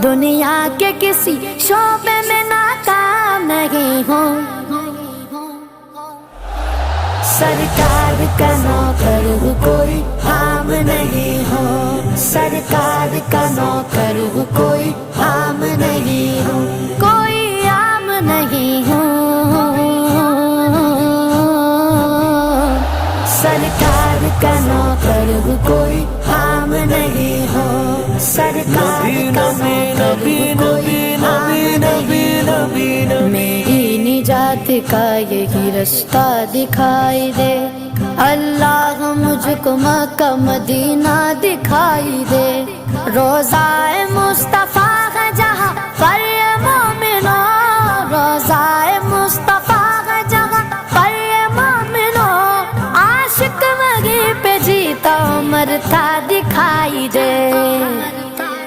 دنیا کے کسی شعبے میں ناکام نہیں ہوں، سرکار کا نوکر ہوں کوئی عام نہیں ہوں، سرکار کا نوکر ہوں کوئی عام نہیں ہوں، کوئی عام نہیں ہوں، سرکار کا نوکر ہوں کوئی عام نہیں ہوں، سرکار کا نوکر ہوں کوئی عام نہیں ہوں۔ میری نجات کا یہی رستہ دکھائی دے، اللہ مجھ کو مکہ مدینہ دکھائی دے، روضہ مصطفیٰ